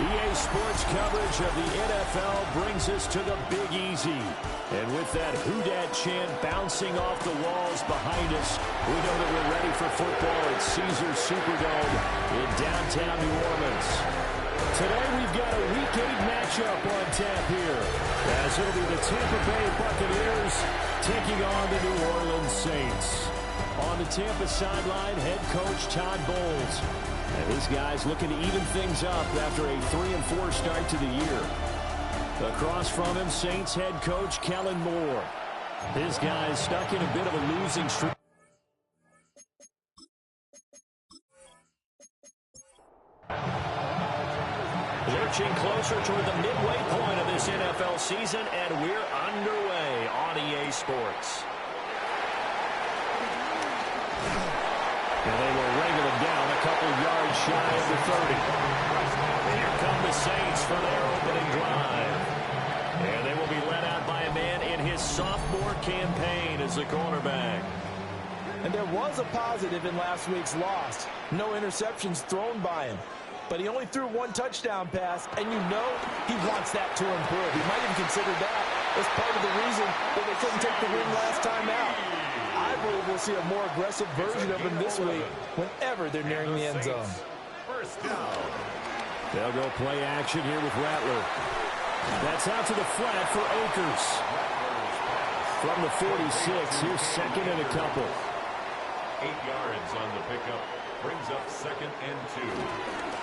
EA Sports coverage of the NFL brings us to the Big Easy. And with that Who Dat chant bouncing off the walls behind us, we know that we're ready for football at Caesars Superdome in downtown New Orleans. Today we've got a Week 8 matchup on tap here, as it'll be the Tampa Bay Buccaneers taking on the New Orleans Saints. On the Tampa sideline, head coach Todd Bowles. And his guys looking to even things up after a 3-4 start to the year. Across from him, Saints head coach Kellen Moore. His guys stuck in a bit of a losing streak. Lurching closer toward the midway point of this NFL season, and we're underway on EA Sports. And they will wrangle him down a couple yards shy of the 30. And here come the Saints for their opening drive. And they will be led out by a man in his sophomore campaign as the cornerback. And there was a positive in last week's loss. No interceptions thrown by him. But he only threw one touchdown pass, and you know he wants that to improve. He might even consider that as part of the reason that they couldn't take the win last time out. I believe we'll see a more aggressive version of him this week whenever they're nearing the end zone. First down. They'll go play action here with Rattler. That's out to the flat for Akers. From the 46, here's second and a couple. 8 yards on the pickup. Brings up 2nd and 2.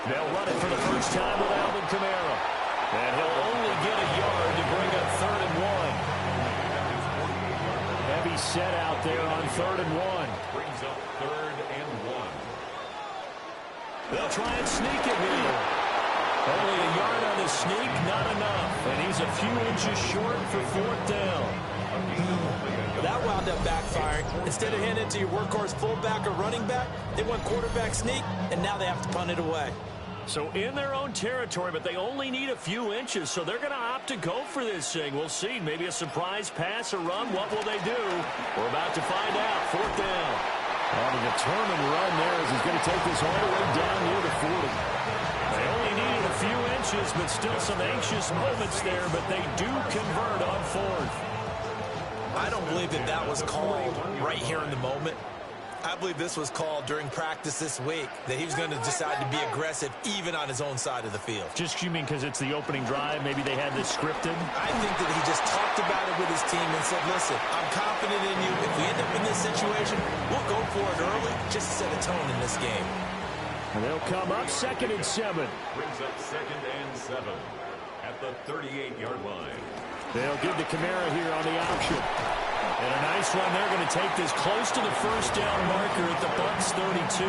They'll run it for the first time with Alvin Kamara. And he'll only get a yard to bring up 3rd and 1. Heavy set out there on 3rd and 1. Brings up 3rd and 1. They'll try and sneak it here. Only a yard on the sneak, not enough. And he's a few inches short for 4th down. That wound up backfiring. Instead of handing it to your workhorse fullback or running back, they went quarterback sneak, and now they have to punt it away. So in their own territory, but they only need a few inches, so they're going to opt to go for this thing. We'll see. Maybe a surprise pass or run. What will they do? We're about to find out. 4th down. On a determined run there as he's going to take this all the way down near the 40. They only needed a few inches, but still some anxious moments there, but they do convert on 4th. I don't believe that that was called right here in the moment. I believe this was called during practice this week, that he was going to decide to be aggressive even on his own side of the field. Just, you mean because it's the opening drive? Maybe they had this scripted? I think that he just talked about it with his team and said, listen, I'm confident in you. If we end up in this situation, we'll go for it early just to set a tone in this game. And they'll come up 2nd and 7. Brings up 2nd and 7 at the 38-yard line. They'll give to Kamara here on the option. And a nice run. They're going to take this close to the first down marker at the Bucs 32.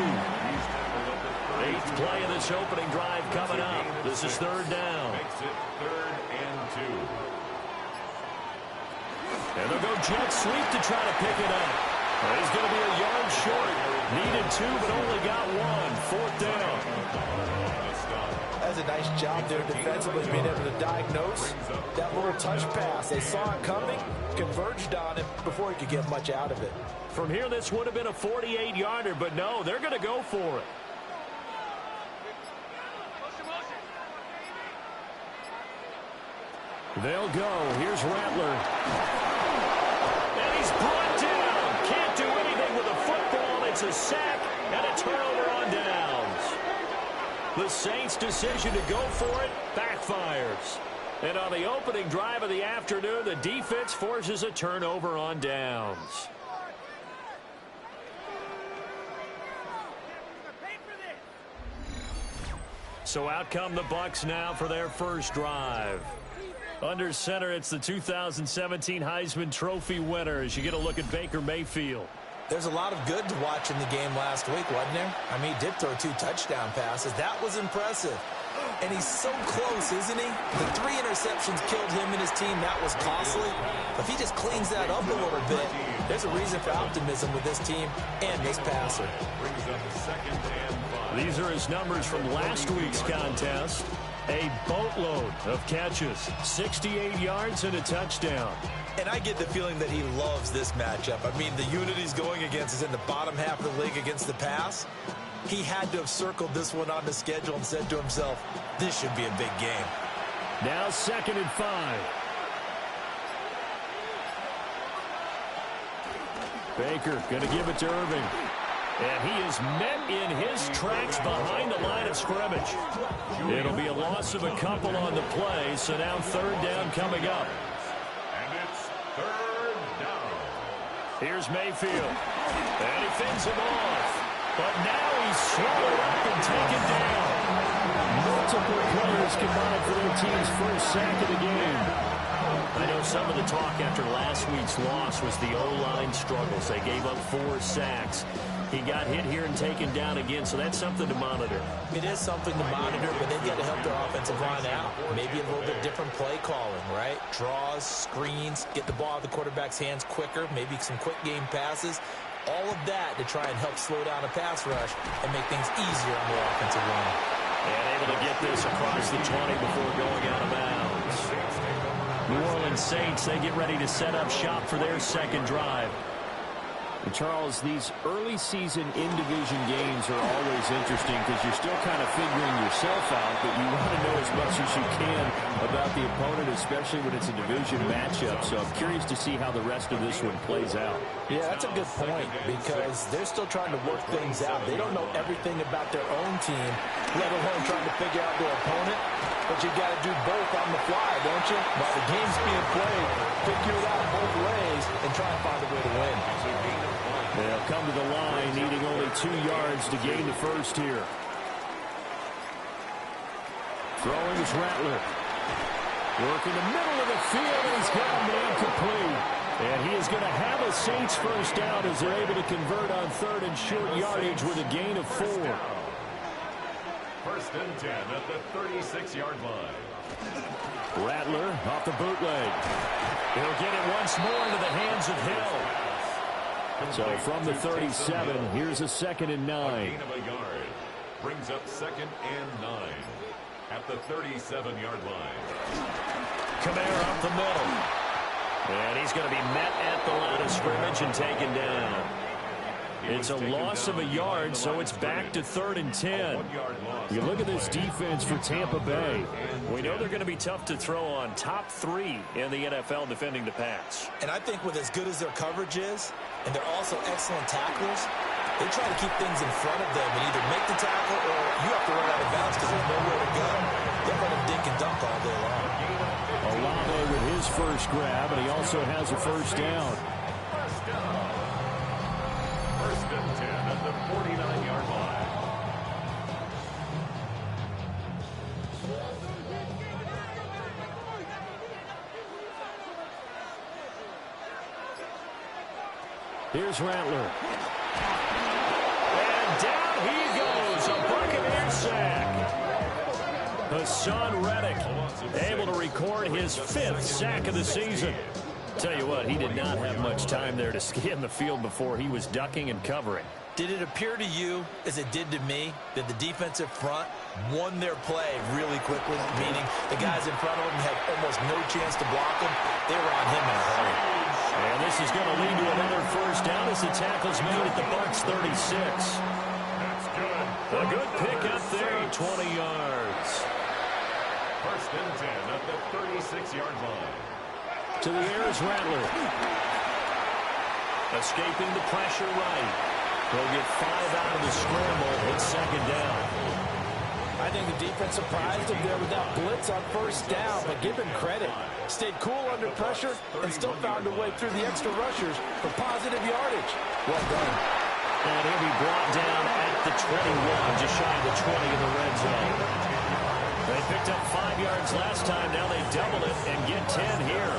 8th play of this opening drive coming up. This is 3rd down. Makes it 3rd and 2. And they'll go jet sweep to try to pick it up. He's going to be a yard short. Needed 2, but only got 1. 4th down. That's a nice job there defensively, being able to diagnose that little touch pass. They saw it coming, converged on it before he could get much out of it. From here, this would have been a 48-yarder, but no, they're going to go for it. They'll go. Here's Rattler. And he's brought down. Can't do anything with a football. It's a sack and a turnover on downs. The Saints' decision to go for it backfires. And on the opening drive of the afternoon, the defense forces a turnover on downs. So out come the Bucs now for their first drive. Under center, it's the 2017 Heisman Trophy winner as you get a look at Baker Mayfield. There's a lot of good to watch in the game last week, wasn't there? I mean, he did throw 2 touchdown passes. That was impressive. And he's so close, isn't he? The 3 interceptions killed him and his team. That was costly. If he just cleans that up a little bit, there's a reason for optimism with this team and this passer. Brings up 2nd and 5. These are his numbers from last week's contest. A boatload of catches, 68 yards and a touchdown. And I get the feeling that he loves this matchup. I mean, the unit he's going against is in the bottom half of the league against the pass. He had to have circled this one on the schedule and said to himself, this should be a big game. Now 2nd and 5. Baker going to give it to Irving. And he is met in his tracks behind the line of scrimmage. It'll be a loss of a couple on the play, so now 3rd down coming up. And it's 3rd down. Here's Mayfield. And he fends him off. But now he's swallowed up and taken down. Multiple players combined for their team's first sack of the game. I know some of the talk after last week's loss was the O-line struggles. They gave up 4 sacks. He got hit here and taken down again, so that's something to monitor. It is something to monitor, but they've got to help their offensive line out. Maybe a little bit different play calling, right? Draws, screens, get the ball out of the quarterback's hands quicker, maybe some quick game passes. All of that to try and help slow down a pass rush and make things easier on their offensive line. And able to get this across the 20 before going out of bounds. New Orleans Saints, they get ready to set up shop for their 2nd drive. And Charles, these early season in-division games are always interesting because you're still kind of figuring yourself out, but you want to know as much as you can about the opponent, especially when it's a division matchup. So I'm curious to see how the rest of this one plays out. Yeah, that's a good point because they're still trying to work things out. They don't know everything about their own team, let alone trying to figure out their opponent. But you got to do both on the fly, don't you? While the game's being played, figure it out both ways and try and find a way to win. They'll come to the line, needing only 2 yards to gain the first here. Throwing is Rattler. Working the middle of the field, and he's got a man complete. And he is going to have a Saints first down as they're able to convert on 3rd and short yardage with a gain of 4. 1st and 10 at the 36-yard line. Rattler off the bootleg. He'll get it once more into the hands of Hill. So from the 37, here's a 2nd and 9. A gain of a yard. Brings up 2nd and 9 at the 37-yard line. Kamara up the middle. And he's going to be met at the line of scrimmage and taken down. It's a loss of a yard, so it's back to 3rd and 10. You look at this defense for Tampa Bay. We know they're going to be tough to throw on. Top 3 in the NFL defending the pass. And I think with as good as their coverage is, and they're also excellent tacklers, they try to keep things in front of them and either make the tackle or you have to run out of bounds because there's nowhere to go. They'll let them dink and dunk all day long. Olave with his first grab, and he also has a first down. 1st and 10 at the 49-yard line. Here's Rattler. And down he goes. A Buccaneers sack. Hassan Reddick able to record his 5th sack of the season. Tell you what, he did not have much time there to scan the field before he was ducking and covering. Did it appear to you, as it did to me, that the defensive front won their play really quickly, meaning the guys in front of them had almost no chance to block him? They were on him in a hurry. And this is going to lead to another first down as the tackle's made at the Bucs 36. That's good. A good pick up there, 20 yards. 1st and 10 at the 36-yard line. To the air is Rattler. Escaping the pressure right. He'll get 5 out of the scramble. It's 2nd down. I think the defense surprised him there with that blitz on first down, but give him credit. Stayed cool under pressure and still found a way through the extra rushers for positive yardage. Well done. And he'll be brought down at the 21, just shy of the 20 in the red zone. They picked up 5 yards last time. Now they double it and get 10 here.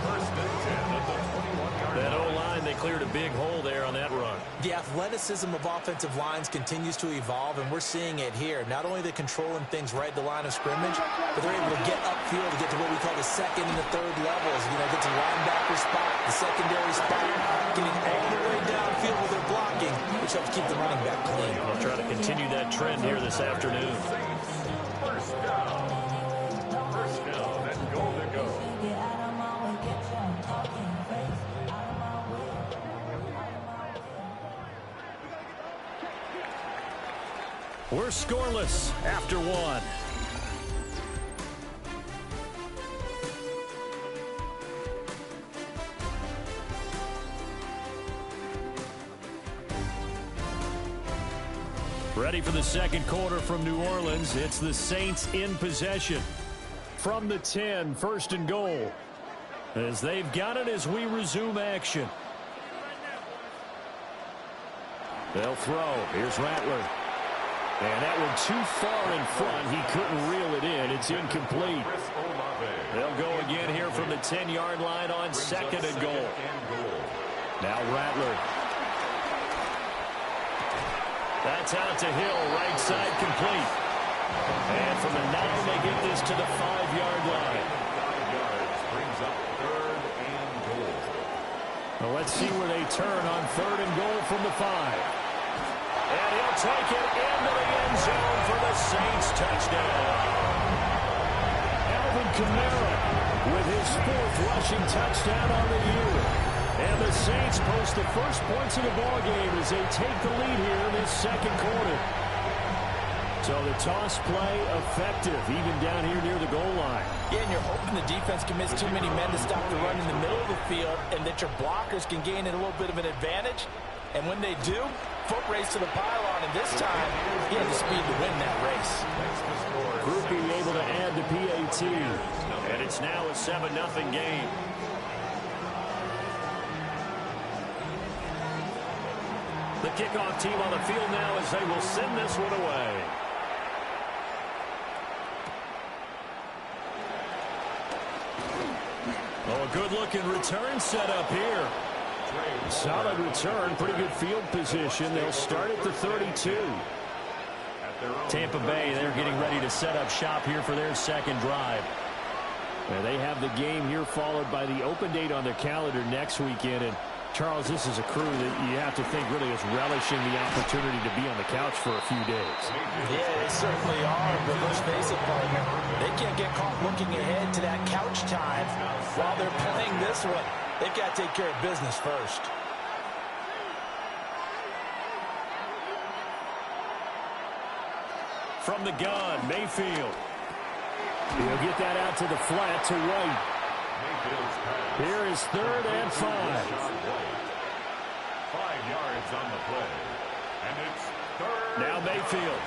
1st and 10 at the 21-yard That line. O-line, they cleared a big hole there on that run. The athleticism of offensive lines continues to evolve, and we're seeing it here. Not only are they controlling things right at the line of scrimmage, but they're able to get upfield to get to what we call the 2nd and the 3rd levels. You know, get to linebacker spot, the secondary spot, getting all the way downfield with their blocking, which helps keep the running back clean. We'll try to continue that trend here this afternoon. First down and goal to go. We're scoreless after one. Ready for the second quarter from New Orleans. It's the Saints in possession. From the 10, first and goal. As they've got it as we resume action. They'll throw. Here's Rattler. And that one too far in front. He couldn't reel it in. It's incomplete. They'll go again here from the 10-yard line on second and goal. Now Rattler. That's out to Hill, right side complete. And from the 9, they get this to the 5-yard line. 5 yards brings up third and goal. Well, let's see where they turn on third and goal from the 5. And he'll take it into the end zone for the Saints touchdown. Alvin Kamara with his 4th rushing touchdown on the year. And the Saints post the first points of the ballgame as they take the lead here in this second quarter. So the toss play effective, even down here near the goal line. Yeah, and you're hoping the defense can miss too many men to stop the run in the middle of the field and that your blockers can gain a little bit of an advantage. And when they do, foot race to the pylon, and this time, he had the speed to win that race. Group being able to add the PAT, and it's now a 7-0 game. The kickoff team on the field now as they will send this one away. Oh, a good-looking return set up here. Solid return, pretty good field position. They'll start at the 32. Tampa Bay, they're getting ready to set up shop here for their second drive. And they have the game here followed by the open date on their calendar next weekend. And Charles, this is a crew that you have to think really is relishing the opportunity to be on the couch for a few days. Yeah, they certainly are. But let's face it, partner, they can't get caught looking ahead to that couch time while they're playing this one. They've got to take care of business first. From the gun, Mayfield. He'll get that out to the flat to White. Here is 3rd and 5. 5 yards on the play. And it's 3rd. Now Mayfield.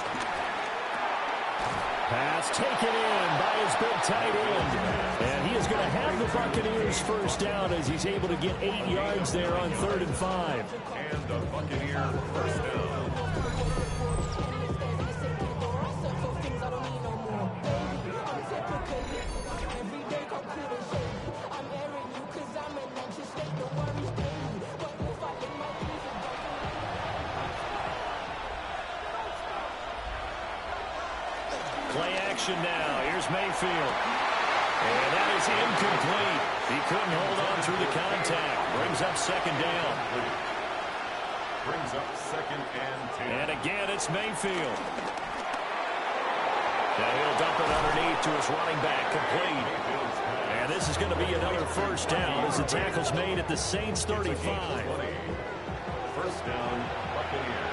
Pass taken in by his big tight end. And he is going to have the Buccaneers first down as he's able to get 8 yards there on 3rd and 5. And the Buccaneer first down. Play action now. Here's Mayfield. And that is incomplete. He couldn't hold on through the contact. Brings up second down. Brings up 2nd and 10. And again, it's Mayfield. Now he'll dump it underneath to his running back, complete. And this is going to be another first down as the tackle's made at the Saints 35. First down, Buccaneers.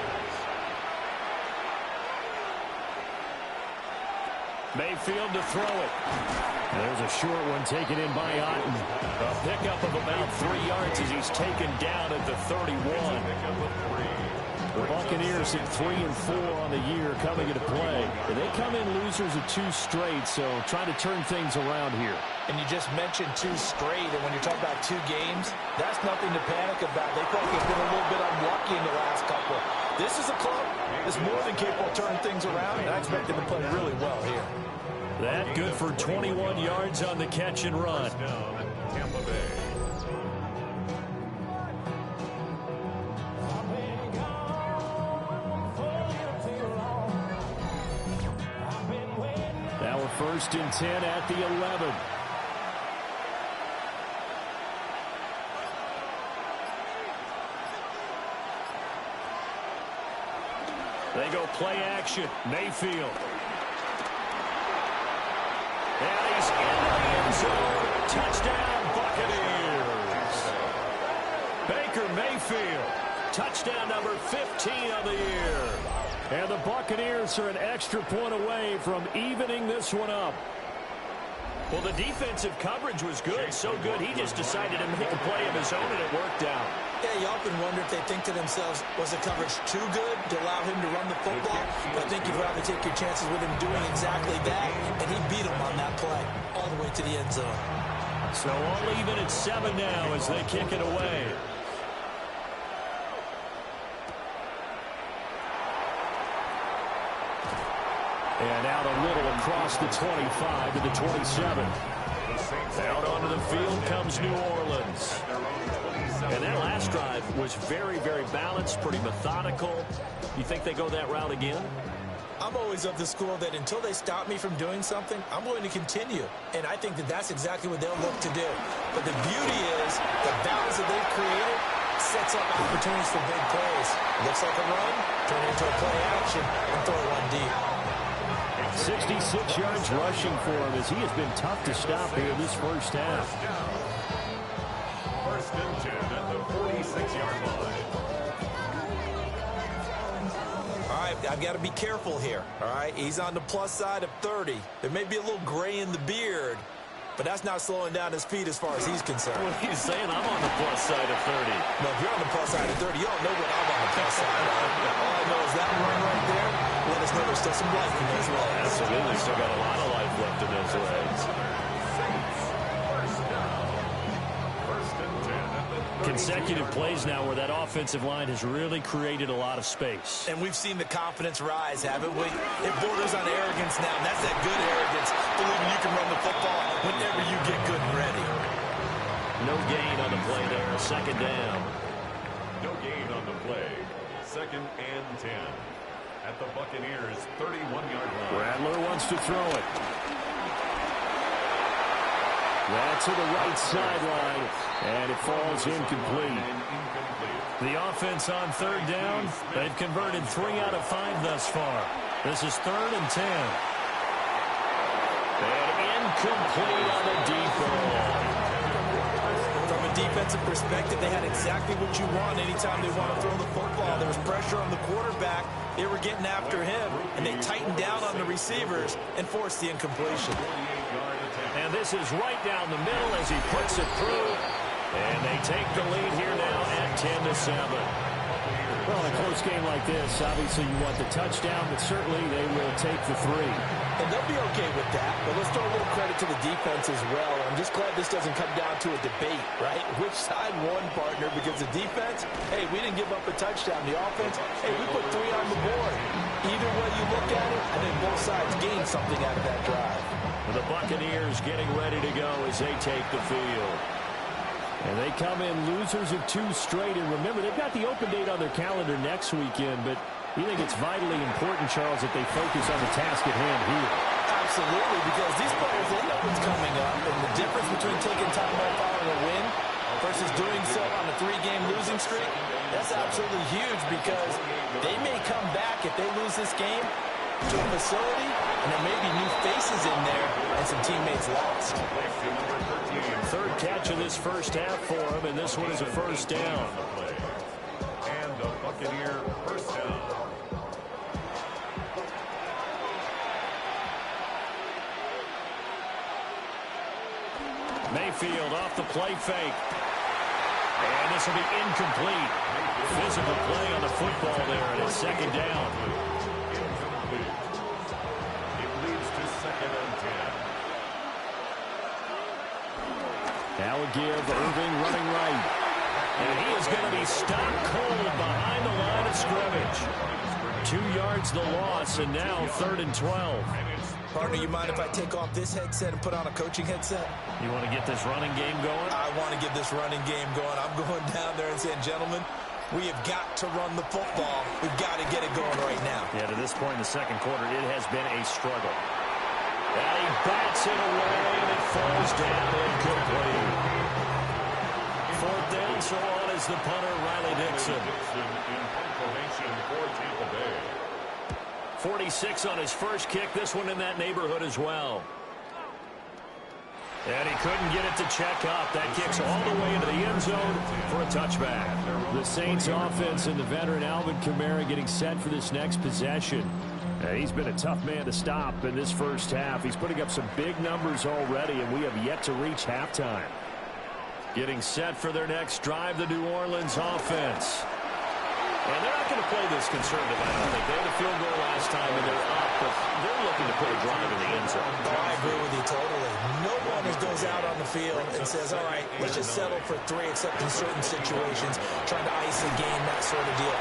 Mayfield to throw it. There's a short one taken in by Otten. A pickup of about 3 yards as he's taken down at the 31. The Buccaneers at 3-4 on the year coming into play. And they come in losers of 2 straight, so trying to turn things around here. And you just mentioned 2 straight, and when you're talking about 2 games, that's nothing to panic about. They probably have been a little bit unlucky in the last couple. This is a club that's more than capable of turning things around, and I expect them to play really well here. That good for 21 yards on the catch and run. Down, Tampa Bay. Now we're 1st and 10 at the 11. They go play action. Mayfield. And he's into the end zone. Touchdown, Buccaneers. Baker Mayfield. Touchdown number 15 of the year. And the Buccaneers are an extra point away from evening this one up. Well, the defensive coverage was good, so good he just decided to make a play of his own, and it worked out. Yeah, you often wonder if they think to themselves, was the coverage too good to allow him to run the football? But I think you'd rather take your chances with him doing exactly that, and he beat him on that play all the way to the end zone. So all even at 7 now as they kick it away. And out a little across the 25 to the 27. Out onto the field comes New Orleans. And that last drive was very, very balanced, pretty methodical. You think they go that route again? I'm always of the school that until they stop me from doing something, I'm going to continue. And I think that that's exactly what they'll look to do. But the beauty is the balance that they've created sets up opportunities for big plays. Looks like a run, turn it into a play action, and throw one deep. 66 yards rushing for him as he has been tough to stop here this first half. First and 10 at the 46-yard line. All right, I've got to be careful here. All right, he's on the plus side of 30. There may be a little gray in the beard, but that's not slowing down his feet as far as he's concerned. What he's saying, I'm on the plus side of 30. No, if you're on the plus side of 30, you don't know what I'm on the plus side of. All I know is that run right there, let us know there's still some life in those legs. Absolutely, still got a lot of life left in those legs. Consecutive plays now where that offensive line has really created a lot of space. And we've seen the confidence rise, haven't we? It borders on arrogance now, and that's that good arrogance, believing you can run the football whenever you get good and ready. No gain on the play there, second down. No gain on the play. Second and 10 at the Buccaneers' 31-yard line. Rattler wants to throw it. That's to the right sideline, and it falls incomplete. The offense on third down, they've converted 3 out of 5 thus far. This is 3rd and 10. And incomplete on the deep ball. From a defensive perspective, they had exactly what you want anytime they want to throw the football. There was pressure on the quarterback. They were getting after him, and they tightened down on the receivers and forced the incompletion. And this is right down the middle as he puts it through. And they take the lead here now at 10-7. Well, in a close game like this, obviously you want the touchdown, but certainly they will take the 3. And they'll be okay with that, but let's throw a little credit to the defense as well. I'm just glad this doesn't come down to a debate, right? Which side won, partner? Because the defense, hey, we didn't give up a touchdown. The offense, hey, we put 3 on the board. Either way you look at it, I think both sides gained something out of that drive. The Buccaneers getting ready to go as they take the field. And they come in losers of 2 straight. And remember, they've got the open date on their calendar next weekend, but you think it's vitally important, Charles, that they focus on the task at hand here? Absolutely, because these players, they know what's coming up, and the difference between taking time off following a win versus doing so on a 3-game losing streak, that's absolutely huge because they may come back if they lose this game to a facility, and there may be new faces in there and some teammates lost. 3rd catch of this first half for him, and this one is a first down. And a Buccaneer first down. Mayfield off the play fake. And this will be incomplete. Physical play on the football there, and it's second down. Incomplete. It leads to second and 10. Now a give, Irving running right. And he is going to be stopped cold behind the line of scrimmage. 2 yards the loss, and now 3rd and 12. Partner, you mind if I take off this headset and put on a coaching headset? You want to get this running game going? I want to get this running game going. I'm going down there and saying, gentlemen, we have got to run the football. We've got to get it going right now. Yeah, to this point in the second quarter, it has been a struggle. And he bats it away, and it falls down incomplete. 4th down, so on is the punter, Riley Dixon. In punt formation for Tampa Bay. 46 on his first kick, this one in that neighborhood as well. And he couldn't get it to check up. That kicks all the way into the end zone for a touchback. The Saints offense and the veteran Alvin Kamara getting set for this next possession. He's been a tough man to stop in this first half. He's putting up some big numbers already, and we have yet to reach halftime. Getting set for their next drive, the New Orleans offense. And they're not going to play this conservative, I don't think. They had a field goal last time, and they're up, but they're looking to put a drive in the end zone. Oh, I agree with you totally. No one goes out on the field and says, all right, let's just settle for 3, except in certain situations, trying to ice the game, that sort of deal.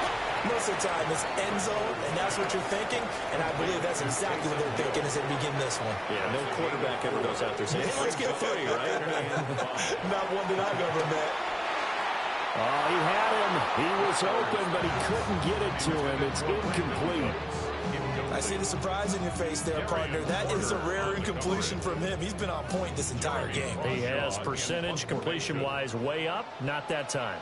Most of the time, it's end zone, and that's what you're thinking, and I believe that's exactly what they're thinking as they begin this one. Yeah, no quarterback ever goes out there saying, hey, let's get 3, right? Not one that I've ever met. Oh, he had him. He was open, but he couldn't get it to him. It's incomplete. I see the surprise in your face there, partner. That is a rare incompletion from him. He's been on point this entire game. He has percentage completion-wise way up. Not that time.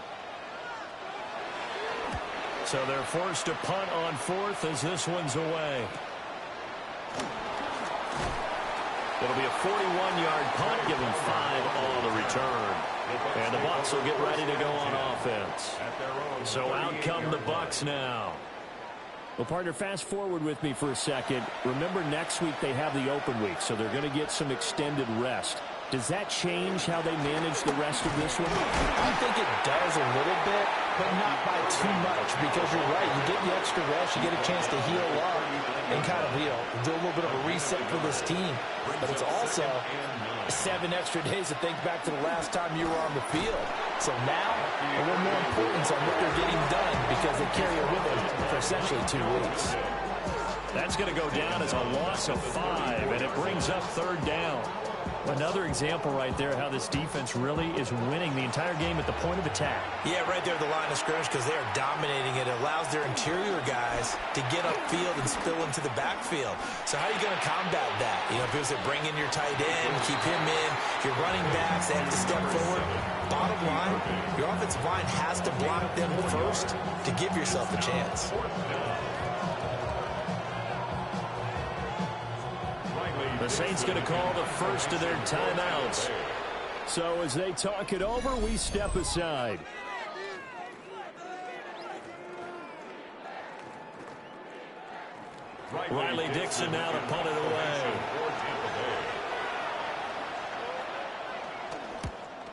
So they're forced to punt on 4th as this one's away. It'll be a 41-yard punt, giving 5 on the return. And the Bucs will get ready to go on offense. So out come the Bucs now. Well, partner, fast forward with me for a second. Remember, next week they have the open week, so they're going to get some extended rest. Does that change how they manage the rest of this one? I think it does a little bit, but not by too much, because you're right. You get the extra rest, you get a chance to heal up and kind of, do a little bit of a reset for this team. But it's also 7 extra days to think back to the last time you were on the field. So now, a little more importance on what they're getting done, because they carry it with them for essentially 2 weeks. That's going to go down as a loss of 5, and it brings up 3rd down. Another example right there how this defense really is winning the entire game at the point of attack. Yeah, right there at the line of scrimmage, because they are dominating it. It allows their interior guys to get upfield and spill into the backfield. So how are you going to combat that? If it was to bring in your tight end, keep him in, your running backs, they have to step forward. Bottom line, your offensive line has to block them first to give yourself a chance. The Saints going to call the first of their timeouts. So as they talk it over, we step aside. Riley Dixon now to punt it away.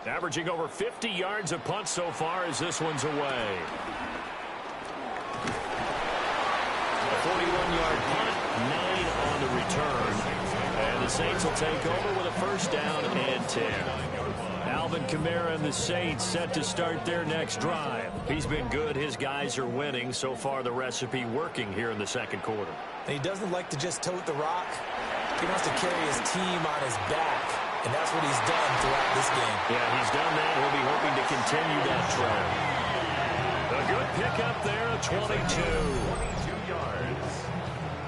Averaging over 50 yards a punt so far as this one's away. A 41-yard punt, 9 on the return. And the Saints will take over with a 1st down and 10. Alvin Kamara and the Saints set to start their next drive. He's been good. His guys are winning. So far, the recipe working here in the 2nd quarter. And he doesn't like to just tote the rock. He wants to carry his team on his back. And that's what he's done throughout this game. Yeah, he's done that. He'll be hoping to continue that trend. A good pickup there, a 22. 22 yards.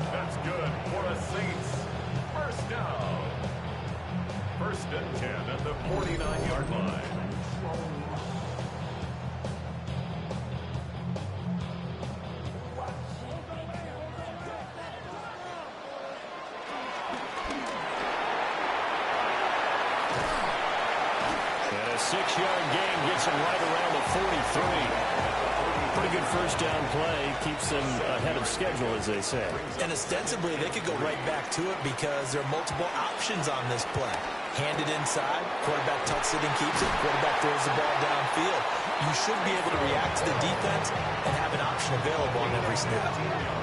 That's good for a Saints. 1st down. 1st and 10 at the 49-yard line. And a 6-yard gain gets him right around the 43. Pretty good 1st down play. Keeps them ahead of schedule, as they say. And ostensibly, they could go right back to it because there are multiple options on this play. Hand it inside, quarterback tucks it and keeps it, quarterback throws the ball downfield. You should be able to react to the defense and have an option available on every snap.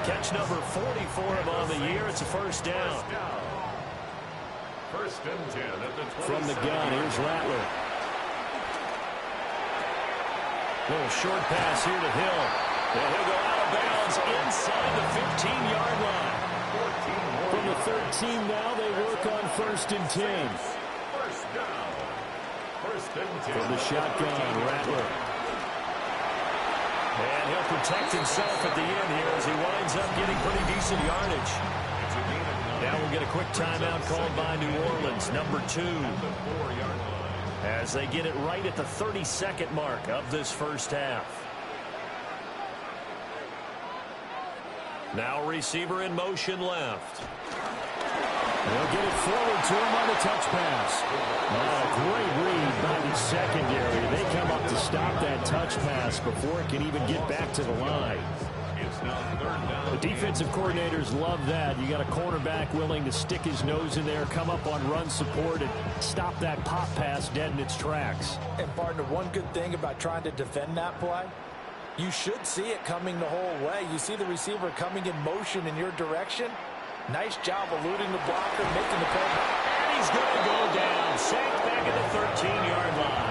Catch number 44 of on the year. It's a 1st down. 1st and 10 at the 27. From the gun, here's Rattler. Little short pass here to Hill. And he'll go out of bounds inside the 15-yard line. From the 13 now, they work on 1st and 10. 1st down. 1st and 10. From the shotgun, Rattler. And he'll protect himself at the end here as he winds up getting pretty decent yardage. Now we'll get a quick timeout called by New Orleans, number 2. As they get it right at the 32nd mark of this 1st half. Now receiver in motion left. They'll get it forward to him on the touch pass. Great read by the secondary. They come up to stop that touch pass before it can even get back to the line. The defensive coordinators love that. You got a cornerback willing to stick his nose in there, come up on run support, and stop that pop pass dead in its tracks. And, partner, one good thing about trying to defend that play, you should see it coming the whole way. You see the receiver coming in motion in your direction. Nice job eluding the blocker, making the play. And he's going to go down. Sacked back at the 13-yard line.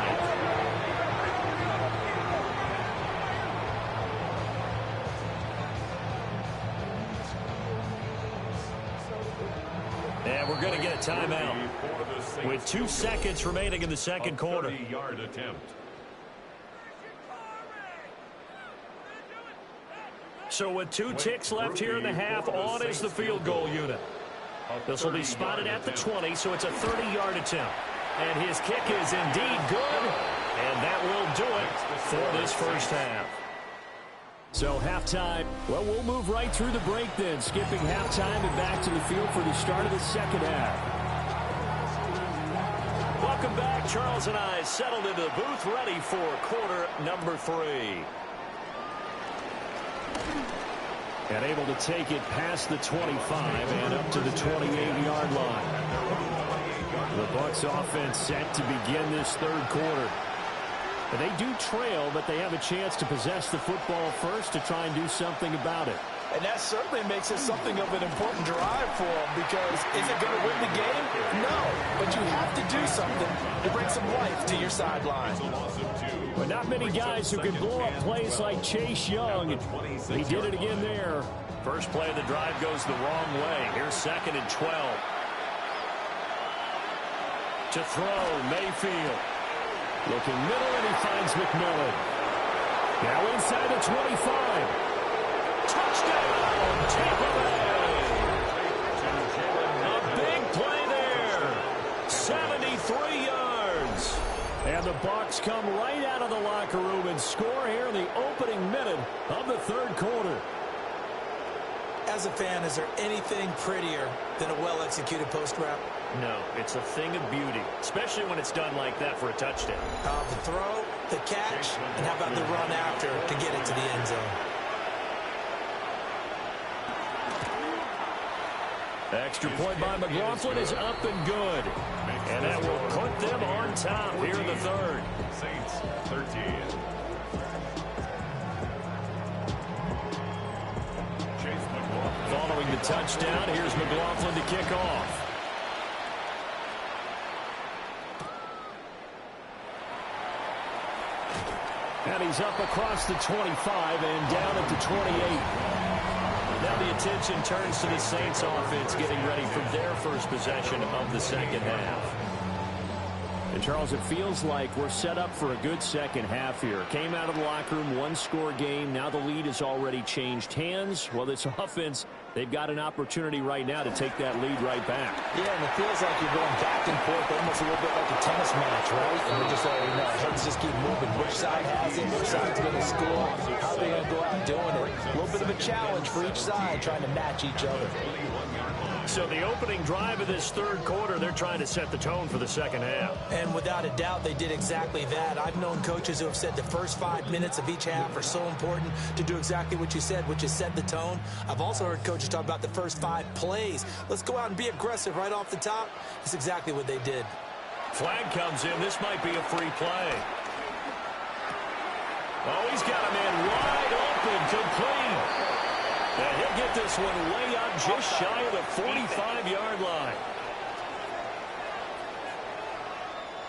And we're going to get a timeout with 2 seconds remaining in the second quarter. 30-yard attempt. So with 2 ticks left here in the half, on is the field goal unit. This will be spotted at the 20, so it's a 30-yard attempt. And his kick is indeed good, and that will do it for this first half. So halftime, well, we'll move right through the break then, skipping halftime and back to the field for the start of the second half. Welcome back. Charles and I settled into the booth, ready for quarter number 3. And able to take it past the 25 and up to the 28-yard line. The Bucs offense set to begin this third quarter. And they do trail, but they have a chance to possess the football first to try and do something about it. And that certainly makes it something of an important drive for them, because is it going to win the game? No, but you have to do something to bring some life to your sideline. But not many guys who can blow up plays like Chase Young. He did it again there. First play of the drive goes the wrong way. Here's 2nd and 12. To throw, Mayfield. Looking middle, and he finds McMillan. Now inside the 25. Touchdown, Tampa Bay. A big play there. 73 yards. And the Bucs come right out of the locker room and score here in the opening minute of the third quarter. As a fan, is there anything prettier than a well-executed post route? No, it's a thing of beauty, especially when it's done like that for a touchdown. The throw, the catch, and how about the run after to get it to the end zone? Extra point by McLaughlin is up and good. And that will put them on top here in the third. Saints 13. Following the touchdown, here's McLaughlin to kick off. And he's up across the 25 and down at the 28. Now the attention turns to the Saints offense getting ready for their first possession of the second half. And Charles, it feels like we're set up for a good second half here. Came out of the locker room, 1-score game. Now the lead has already changed hands. Well, this offense, they've got an opportunity right now to take that lead right back. Yeah, and it feels like you're going back and forth, almost a little bit like a tennis match, right? And we're just saying, heads just keep moving. Which side has it? Which side's going to score? How are they going to go out doing it? A little bit of a challenge for each side, trying to match each other. So the opening drive of this third quarter, they're trying to set the tone for the second half. And without a doubt, they did exactly that. I've known coaches who have said the first 5 minutes of each half are so important to do exactly what you said, which is set the tone. I've also heard coaches talk about the first 5 plays. Let's go out and be aggressive right off the top. That's exactly what they did. Flag comes in. This might be a free play. Oh, he's got a man wide open, complete. And he'll get this one way up just shy of the 45-yard line.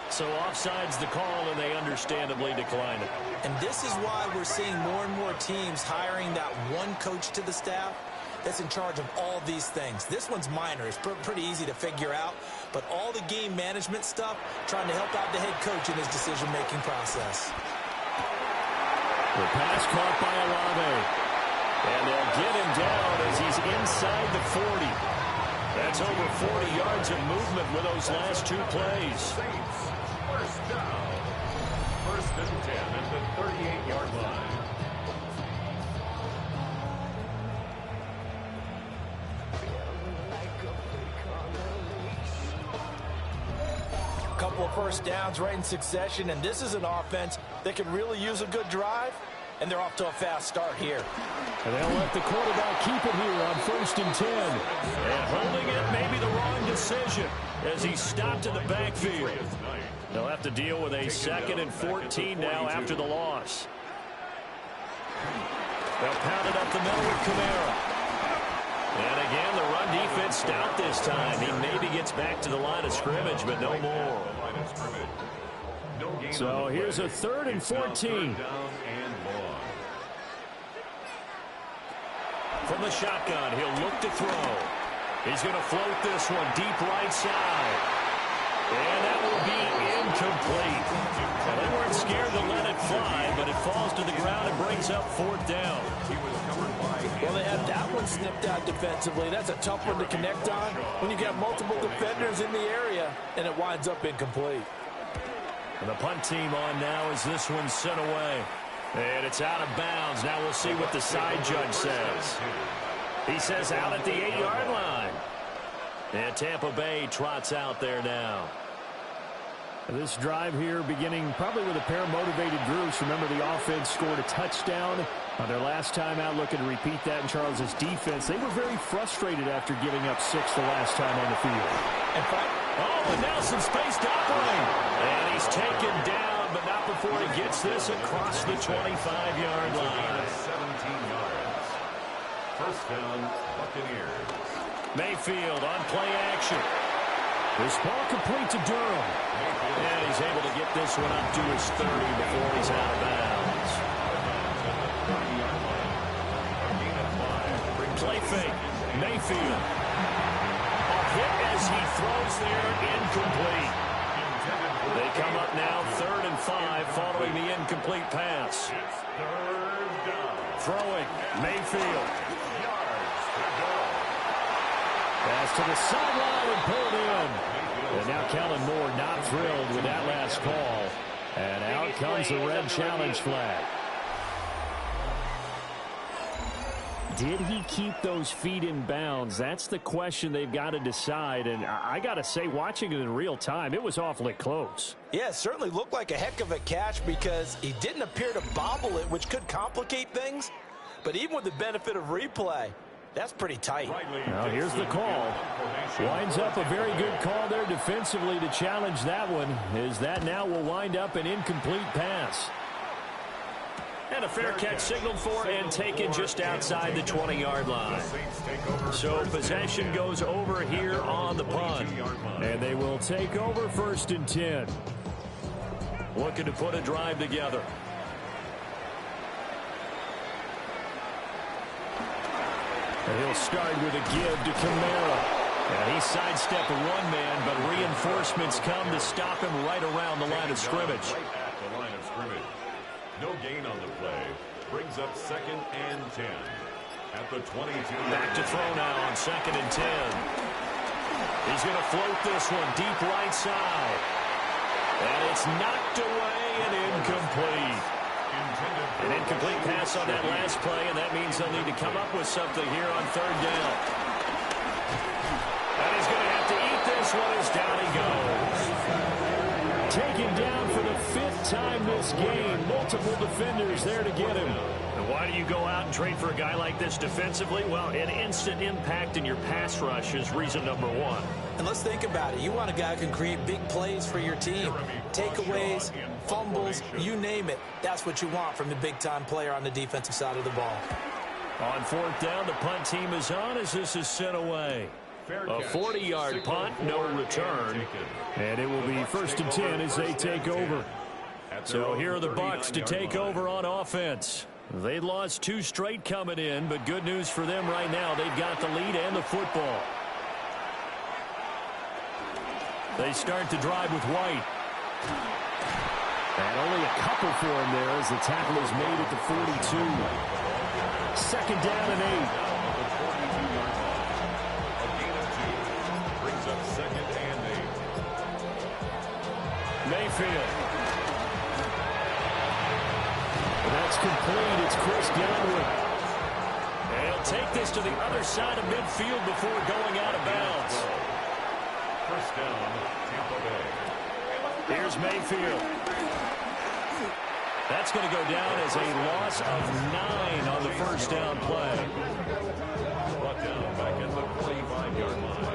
So offside's the call, and they understandably decline it. And this is why we're seeing more and more teams hiring that one coach to the staff that's in charge of all these things. This one's minor. It's pretty easy to figure out. But all the game management stuff, trying to help out the head coach in his decision-making process. The pass caught by Olave. And they'll get him down as he's inside the 40. That's over 40 yards of movement with those last 2 plays. Saints, first down. 1st and 10 at the 38-yard line. first downs right in succession, and this is an offense that can really use a good drive, and they're off to a fast start here. And they'll let the quarterback keep it here on 1st and 10. And holding it may be the wrong decision as he stopped in the backfield. They'll have to deal with a 2nd and 14 now after the loss. They'll pound it up the middle with Kamara. And again, the run defense stout this time. He maybe gets back to the line of scrimmage, but no more. So here's a 3rd and 14. From the shotgun, he'll look to throw. He's going to float this one deep right side. And that will be incomplete. Well, they weren't scared to let it fly, but it falls to the ground and brings up 4th down. Well, they had that one snipped out defensively. That's a tough one to connect on when you got multiple defenders in the area, and it winds up incomplete. And the punt team on now as this one's sent away. And it's out of bounds. Now we'll see what the side judge says. He says out at the 8-yard line. And Tampa Bay trots out there now. This drive here beginning probably with a pair of motivated Bruce. Remember, the offense scored a touchdown on their last time out, looking to repeat that in Charles's defense. They were very frustrated after giving up 6 the last time on the field. And now some space to operate. And he's taken down, but not before he gets this across the 25-yard line. 17 yards. First down, Buccaneers. Mayfield on play action. This ball complete to Durham. And he's able to get this one up to his 30 before he's out of bounds. Play fake. Mayfield. A hit as he throws there, incomplete. They come up now 3rd and 5 following the incomplete pass. Throwing. Mayfield. Pass to the sideline and pulled in. And now Kellen Moore not thrilled with that last call. And out comes the red challenge flag. Did he keep those feet in bounds? That's the question they've got to decide. And I got to say, watching it in real time, it was awfully close. Yeah, it certainly looked like a heck of a catch because he didn't appear to bobble it, which could complicate things. But even with the benefit of replay, that's pretty tight. Now here's the call. Winds up a very good call there defensively to challenge that one, as that now will wind up an incomplete pass. And a fair catch signaled for and taken just outside the 20-yard line. So possession goes over here on the punt. And they will take over 1st and 10. Looking to put a drive together. And he'll start with a give to Kamara. And he sidestepped one man, but reinforcements come to stop him right around the line of scrimmage. No gain on the play. Brings up 2nd and 10. At the 22. Back to throw now on 2nd and 10. He's going to float this one deep right side. And it's knocked away and incomplete. An incomplete pass on that last play, and that means they'll need to come up with something here on 3rd down. And he's going to have to eat this one as down he goes. Taken down for the 5th time this game. Multiple defenders there to get him. And why do you go out and trade for a guy like this defensively? Well, an instant impact in your pass rush is reason number 1. And let's think about it. You want a guy who can create big plays for your team. Takeaways, fumbles, you name it. That's what you want from a big-time player on the defensive side of the ball. On 4th down, the punt team is on as this is sent away. A 40-yard punt, no return. And it will be 1st and 10 as they take over. So here are the Bucs to take over on offense. They lost 2 straight coming in, but good news for them right now. They've got the lead and the football. They start to drive with White. And only a couple for him there as the tackle is made at the 42. 2nd down and 8. Mayfield. That's complete. It's Chris Godwin. And he'll take this to the other side of midfield before going out of bounds. First down, Tampa Bay. Here's Mayfield. That's going to go down as a loss of 9 on the first down play. Brought down back at the 45-yard line.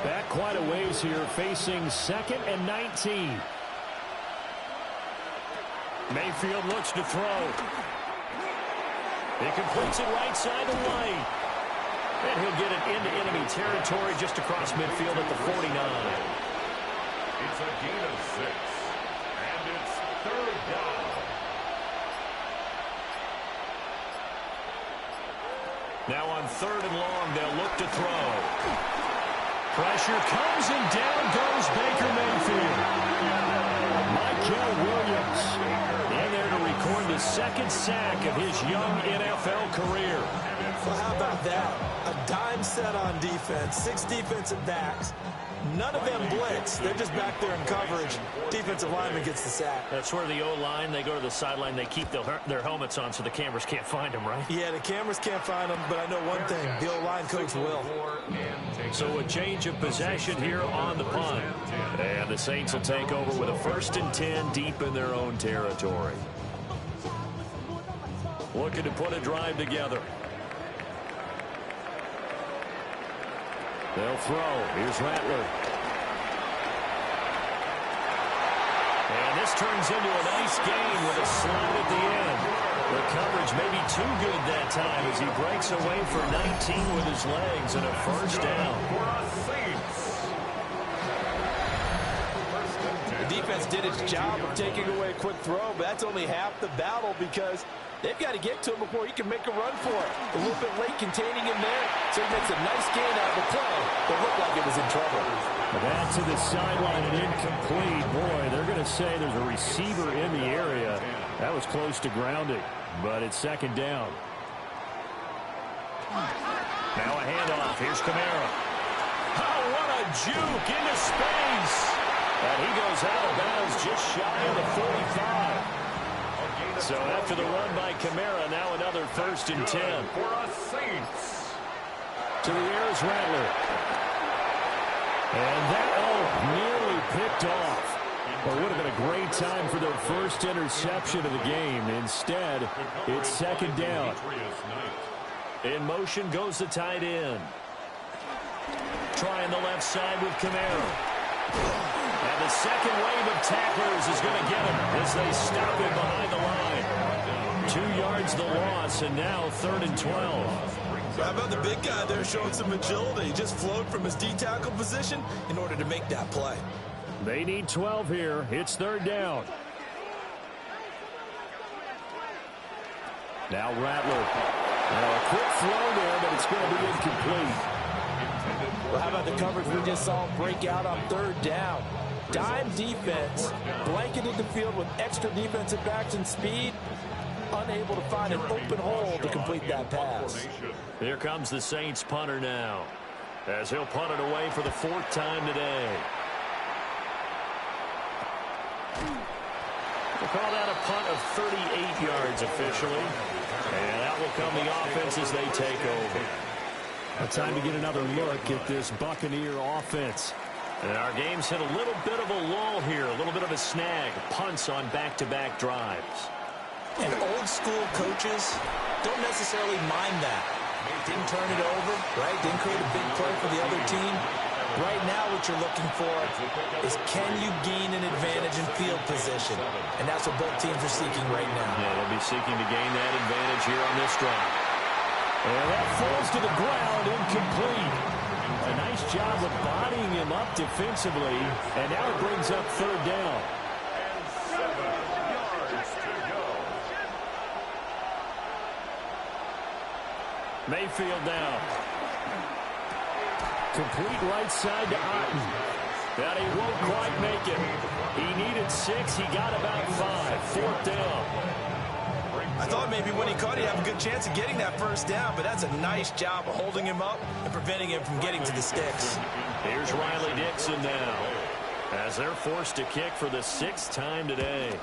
Back quite a ways here, facing 2nd and 19. Mayfield looks to throw. He completes it right side of the lane. And he'll get it into enemy territory just across midfield at the 49. It's a gain of 6. And it's 3rd down. Now on 3rd and long, they'll look to throw. Pressure comes and down goes Baker Mayfield. Michael Williams in there to record the 2nd sack of his young NFL career. Well, how about that? A dime set on defense, 6 defensive backs. None of them blitz. They're just back there in coverage. Defensive lineman gets the sack. That's where the O-line, they go to the sideline, they keep their helmets on so the cameras can't find them, right? Yeah, the cameras can't find them, but I know one thing. The O-line coach will. So a change of possession here on the punt. And the Saints will take over with a 1st and 10 deep in their own territory. Looking to put a drive together. They'll throw. Here's Rattler. And this turns into a nice gain with a slide at the end. The coverage may be too good that time as he breaks away for 19 with his legs and a 1st down. The defense did its job of taking away a quick throw, but that's only half the battle because they've got to get to him before he can make a run for it. A little bit late containing him there, so he makes a nice gain out of the play, but looked like it was in trouble. Back to the sideline and incomplete. Boy, they're going to say there's a receiver in the area. That was close to grounding, but it's 2nd down. Now a handoff. Here's Kamara. Oh, what a juke into space. And he goes out of bounds just shy of the 45. So after the run by Kamara, now another 1st and 10. For us Saints. To the air is Rattler. And that, nearly picked off. Well, it would have been a great time for their first interception of the game. Instead, it's 2nd down. In motion goes the tight end. Trying the left side with Kamara. And the second wave of tacklers is going to get him as they stop him behind the line. 2 yards the loss, and now 3rd and 12. How about the big guy there showing some agility? He just flowed from his D-tackle position in order to make that play. They need 12 here. It's 3rd down. Now Rattler. Now a quick throw there, but it's going to be incomplete. Well, how about the coverage we just saw him break out on 3rd down? Dime defense, blanketed the field with extra defensive backs and speed, unable to find an open hole to complete that pass. Here comes the Saints punter now, as he'll punt it away for the 4th time today. We'll call that a punt of 38 yards officially. And out will come the offense as they take over. Time to get another look at this Buccaneer offense. And our game's hit a little bit of a lull here, a little bit of a snag. Punts on back-to-back drives. And old school coaches don't necessarily mind that. Didn't turn it over, right? Didn't create a big play for the other team. Right now what you're looking for is can you gain an advantage in field position? And that's what both teams are seeking right now. Yeah, they'll be seeking to gain that advantage here on this drive. And that falls to the ground, incomplete. A nice job of bodying him up defensively, and now it brings up 3rd down. And 7 yards to go. Mayfield now. Complete right side to Otten. But he won't quite make it. He needed 6. He got about 5. 4th down. I thought maybe when he caught it, he'd have a good chance of getting that 1st down, but that's a nice job of holding him up and preventing him from getting to the sticks. Here's Riley Dixon now, as they're forced to kick for the 6th time today.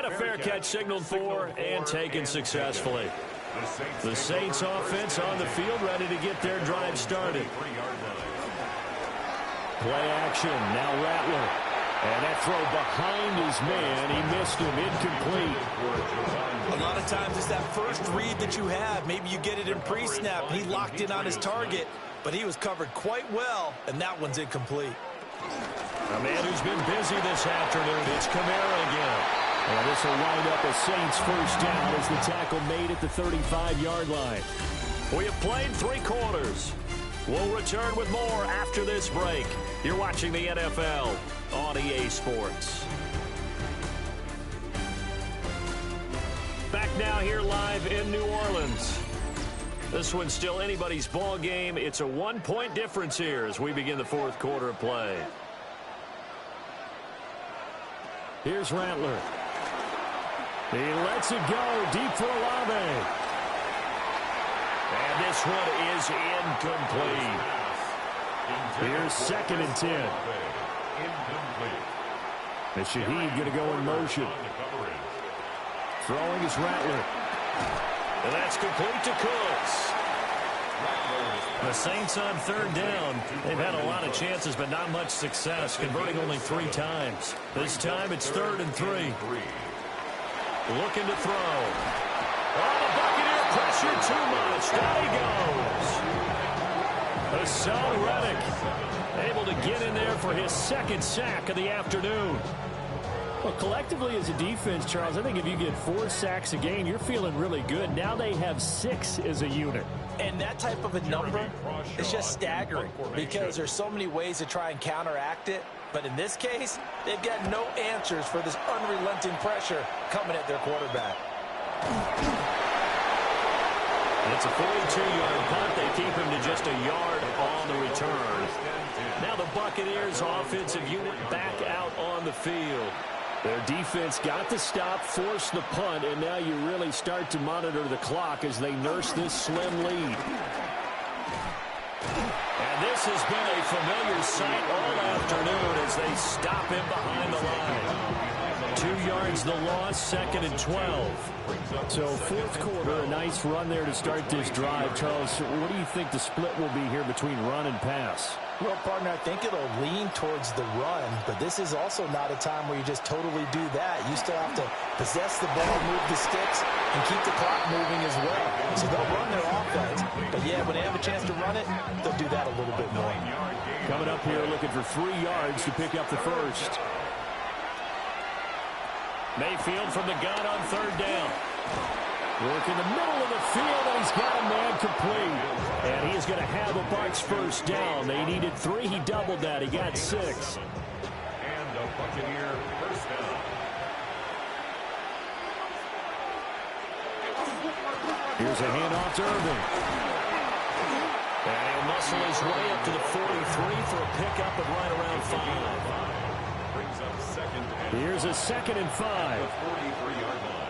a fair catch signaled for and taken successfully. The Saints offense on the field, ready to get their drive started. Play action, now Rattler. And that throw behind his man, he missed him, incomplete. A lot of times it's that first read that you have. Maybe you get it in pre-snap, and he locked in on his target, but he was covered quite well, and that one's incomplete. A man who's been busy this afternoon, it's Kamara again. And this will wind up a Saints first down as the tackle made at the 35-yard line. We have played 3 quarters. We'll return with more after this break. You're watching the NFL on EA Sports. Back now here live in New Orleans. This one's still anybody's ball game. It's a 1-point difference here as we begin the 4th quarter of play. Here's Rattler. He lets it go deep for Olave. And this one is incomplete. Here's 2nd and 10. The Shaheed going to go in motion. Throwing is Rattler. And that's complete to Cooks. The Saints on 3rd down. They've had a lot of chances, but not much success, converting only 3 times. This time it's 3rd and 3. Looking to throw. Oh, the Buccaneer pressure too much. Down he goes. Hassan Reddick able to get in there for his 2nd sack of the afternoon. Well, collectively as a defense, Charles, I think if you get 4 sacks a game, you're feeling really good. Now they have 6 as a unit. And that type of a number is just staggering because there's so many ways to try and counteract it. But in this case, they've got no answers for this unrelenting pressure coming at their quarterback. It's a 42-yard punt. They keep him to just a yard on the return. Now the Buccaneers offensive unit back out on the field. Their defense got the stop, forced the punt, and now you really start to monitor the clock as they nurse this slim lead. And this has been a familiar sight all afternoon as they stop him behind the line. 2 yards the loss, 2nd and 12. So 4th quarter, a nice run there to start this drive. Charles, what do you think the split will be here between run and pass? Well, partner, I think it'll lean towards the run, but this is also not a time where you just totally do that. You still have to possess the ball, move the sticks, and keep the clock moving as well. So they'll run their offense, but yeah, when they have a chance to run it, they'll do that a little bit more. Coming up here looking for 3 yards to pick up the first. Mayfield from the gun on 3rd down. Work in the middle of the field, and he's got a man complete. And he's going to have a Bucs first down. They needed 3. He doubled that. He got 6. And a Buccaneer first down. Here's a handoff to Irving. And he'll muscle his way up to the 43 for a pickup of right around 5. Brings up 2nd and Here's a 2nd and 5. 43-yard line.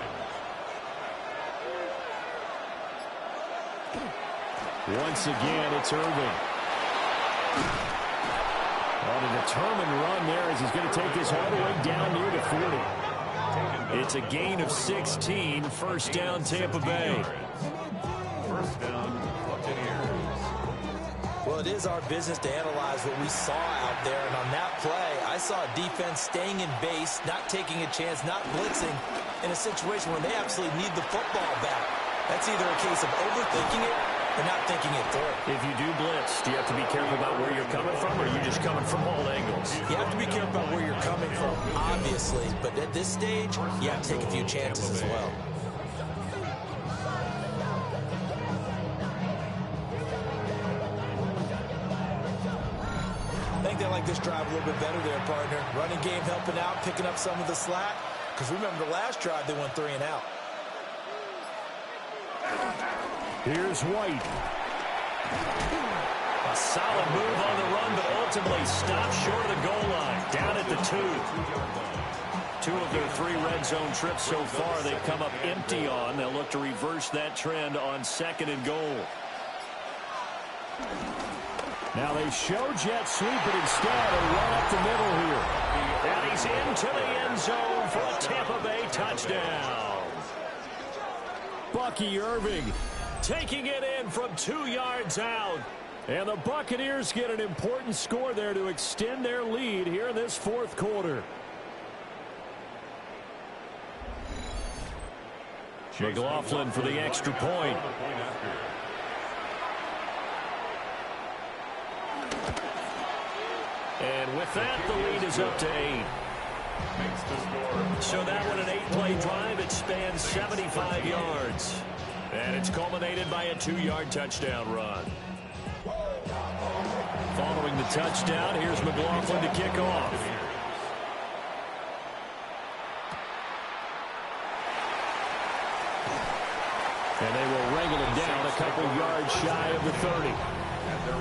Once again, it's Irving. On a determined run there as he's going to take this all the way down near the 40. It's a gain of 16. First down, Tampa Bay. First down, Buccaneers. Well, it is our business to analyze what we saw out there, and on that play, I saw a defense staying in base, not taking a chance, not blitzing, in a situation where they absolutely need the football back. That's either a case of overthinking it or not thinking it through. If you do blitz, do you have to be careful about where you're coming from, or are you just coming from all angles? You have to be careful about where you're coming from, obviously, but at this stage, you have to take a few chances as well. I think they like this drive a little bit better there, partner. Running game helping out, picking up some of the slack. Because remember, the last drive, they went 3 and out. Here's White. A solid move on the run, but ultimately stopped short of the goal line. Down at the 2. 2 of their 3 red zone trips so far they've come up empty on. They'll look to reverse that trend on 2nd and goal. Now they show jet sweep, but instead a run up the middle here. And he's into the end zone for a Tampa Bay touchdown. Bucky Irving taking it in from 2 yards out. And the Buccaneers get an important score there to extend their lead here in this fourth quarter. McLaughlin for the extra point. And with that, the lead is up to 8. So that one, an 8-play drive. It spans 75 yards. And it's culminated by a 2-yard touchdown run. Following the touchdown, here's McLaughlin to kick off. And they will wrangle him down a couple yards shy of the 30.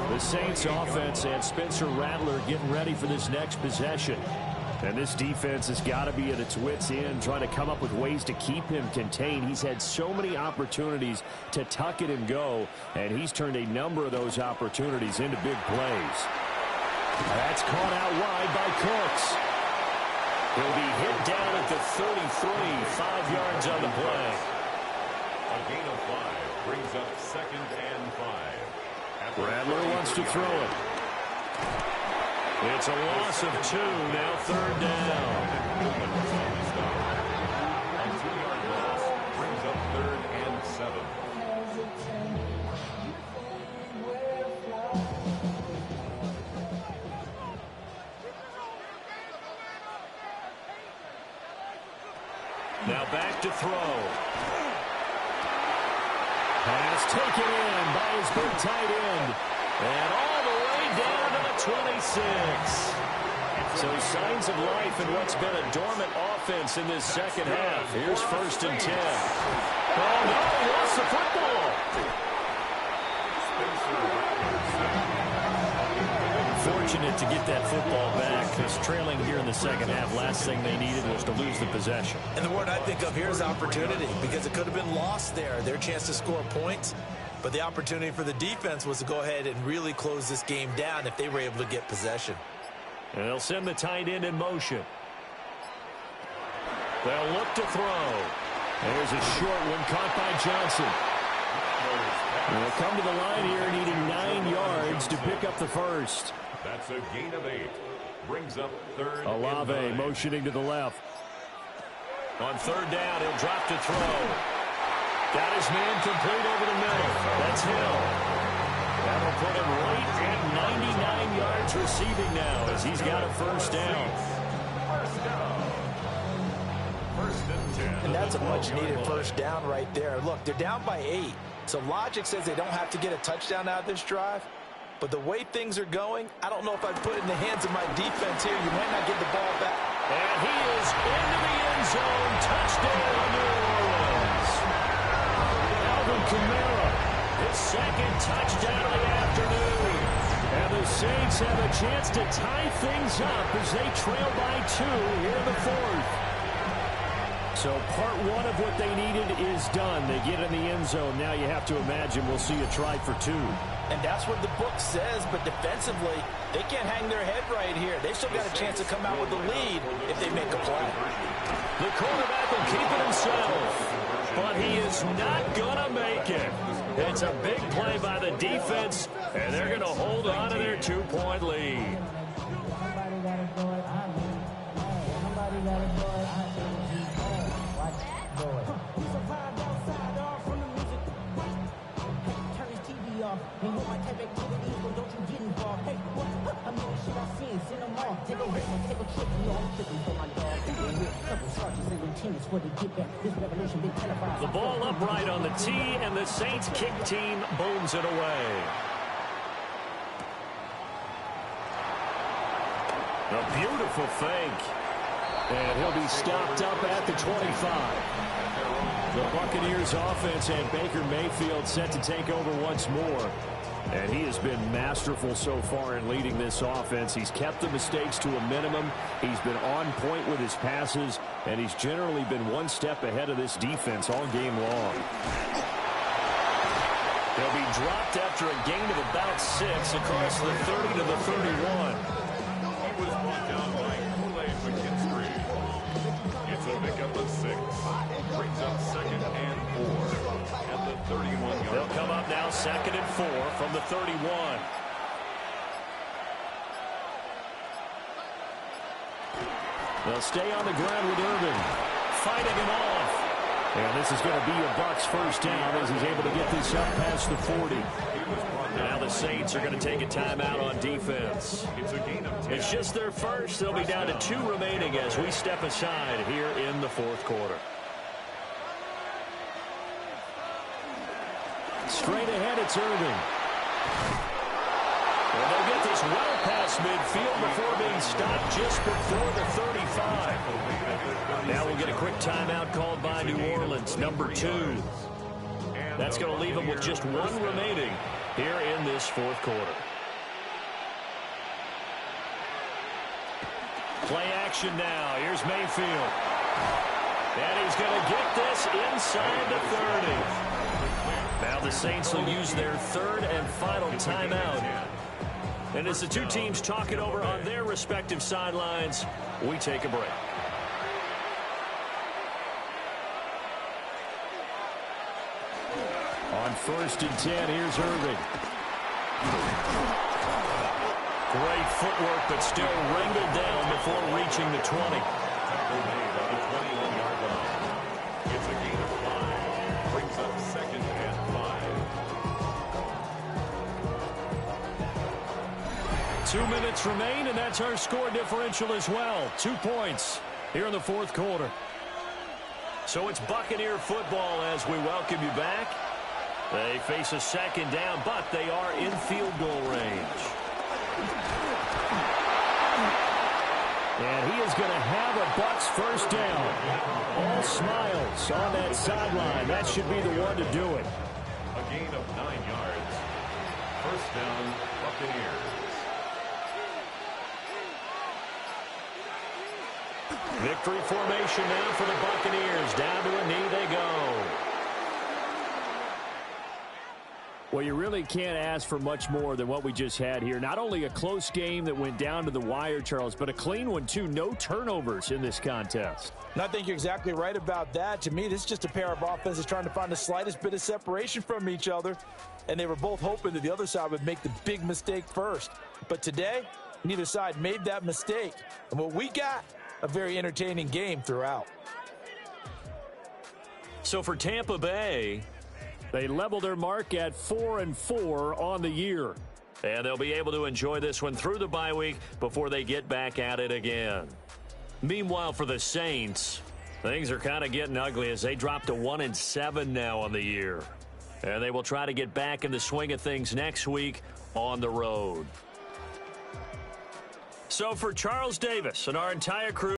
The Saints offense and Spencer Rattler getting ready for this next possession. And this defense has got to be at its wits' end, trying to come up with ways to keep him contained. He's had so many opportunities to tuck it and go, and he's turned a number of those opportunities into big plays. That's caught out wide by Cooks. He'll be hit down at the 33, 5 yards on the play. A gain of 5 brings up 2nd and 5. Rattler wants to throw it. It's a loss of 2, now 3rd down. A 2-yard loss brings up 3rd and 7. Now back to throw. Pass taken in by his big tight end. And all the way down to the 26. So signs of life in what's been a dormant offense in this second half. Here's 1st and 10. Oh, no, he lost the football. Fortunate to get that football back. Because trailing here in the second half, last thing they needed was to lose the possession. And the word I think of here is opportunity, because it could have been lost there. Their chance to score points. But the opportunity for the defense was to go ahead and really close this game down if they were able to get possession. And they'll send the tight end in motion. They'll look to throw. There's a short one caught by Johnson. They'll come to the line here needing 9 yards to pick up the first. That's a gain of 8. Brings up 3rd and Olave 9. motioning to the left. On 3rd down, he'll drop to throw. Got his man complete over the middle. That's Hill. That'll put him right at 99 yards receiving now as he's got a 1st down. 1st and 10. And that's a much-needed 1st down right there. Look, they're down by 8. So logic says they don't have to get a touchdown out of this drive. But the way things are going, I don't know if I'd put it in the hands of my defense here. You might not get the ball back. And he is into the end zone. Touchdown, New Orleans. Alvin Kamara, his 2nd touchdown of the afternoon. And the Saints have a chance to tie things up as they trail by 2 here in the 4th. So part 1 of what they needed is done. They get in the end zone. Now you have to imagine we'll see a try for 2. And that's what the book says, but defensively, they can't hang their head right here. They've still got a chance to come out with the lead if they make a play. The quarterback will keep it himself, but he is not going to make it. It's a big play by the defense, and they're going to hold on to their 2-point lead. The ball upright on the tee, and the Saints kick team booms it away. A beautiful fake. And he'll be stopped up at the 25. The Buccaneers offense and Baker Mayfield set to take over once more. And he has been masterful so far in leading this offense. He's kept the mistakes to a minimum. He's been on point with his passes, and he's generally been one step ahead of this defense all game long. They'll be dropped after a gain of about 6 across the 30 to the 31. He was brought down by Kool-Aid McKinstry. It's a pickup of 6. Brings up 2nd and 4 at the 31-yard. They'll come up now 2nd and 4 from the 31. They'll stay on the ground with Irvin, fighting him off. And this is going to be a Bucs first down as he's able to get this up past the 40. Now the Saints are going to take a timeout on defense. It's just their first. They'll be down to 2 remaining as we step aside here in the 4th quarter. Straight ahead, it's Irvin. And they'll get this well past midfield before being stopped just before the 35. Now we'll get a quick timeout called by New Orleans, number 2. That's going to leave them with just 1 remaining here in this 4th quarter. Play action now. Here's Mayfield. And he's going to get this inside the 30. Now the Saints will use their 3rd and final timeout. And as the 2 teams talk it over on their respective sidelines, we take a break. On 1st and 10, here's Irving. Great footwork, but still wrangled down before reaching the 20. It's a gain of 5. Brings up 2nd and 5. 2 minutes remain, and that's our score differential as well. 2 points here in the 4th quarter. So it's Buccaneer football as we welcome you back. They face a 2nd down, but they are in field goal range. And he is going to have a Bucs first down. All smiles on that sideline. That should be the one to do it. A gain of 9 yards. First down, Buccaneers. Victory formation now for the Buccaneers. Down to a knee they go. Well, you really can't ask for much more than what we just had here. Not only a close game that went down to the wire, Charles, but a clean one, too. No turnovers in this contest. And I think you're exactly right about that. To me, this is just a pair of offenses trying to find the slightest bit of separation from each other. And they were both hoping that the other side would make the big mistake first. But today, neither side made that mistake. And what we got, a very entertaining game throughout. So for Tampa Bay, they level their mark at 4-4 on the year. And they'll be able to enjoy this one through the bye week before they get back at it again. Meanwhile, for the Saints, things are kind of getting ugly as they drop to 1-7 now on the year. And they will try to get back in the swing of things next week on the road. So for Charles Davis and our entire crew,